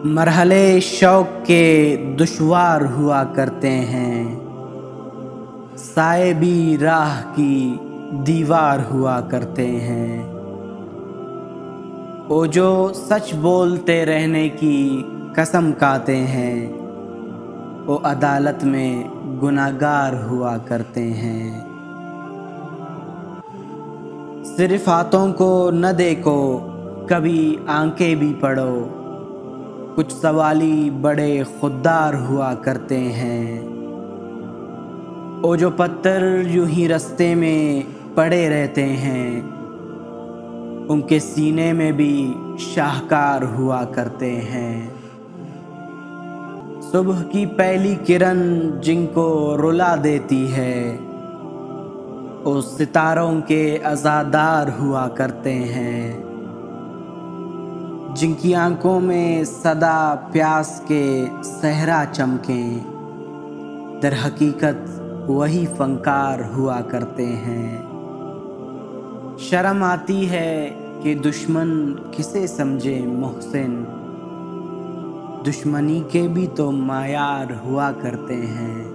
मरहले शौक के दुश्वार हुआ करते हैं, साए भी राह की दीवार हुआ करते हैं। वो जो सच बोलते रहने की कसम खाते हैं, वो अदालत में गुनाहगार हुआ करते हैं। सिर्फ हाथों को न देखो, कभी आंखें भी पढ़ो, कुछ सवाली बड़े खुददार हुआ करते हैं। वो जो पत्थर यूं ही रास्ते में पड़े रहते हैं, उनके सीने में भी शाहकार हुआ करते हैं। सुबह की पहली किरण जिनको रुला देती है, वो सितारों के अज़ादार हुआ करते हैं। जिनकी आंखों में सदा प्यास के सहरा चमकें, दर हकीकत वही फनकार हुआ करते हैं। शर्म आती है कि दुश्मन किसे समझे मोहसिन, दुश्मनी के भी तो मायार हुआ करते हैं।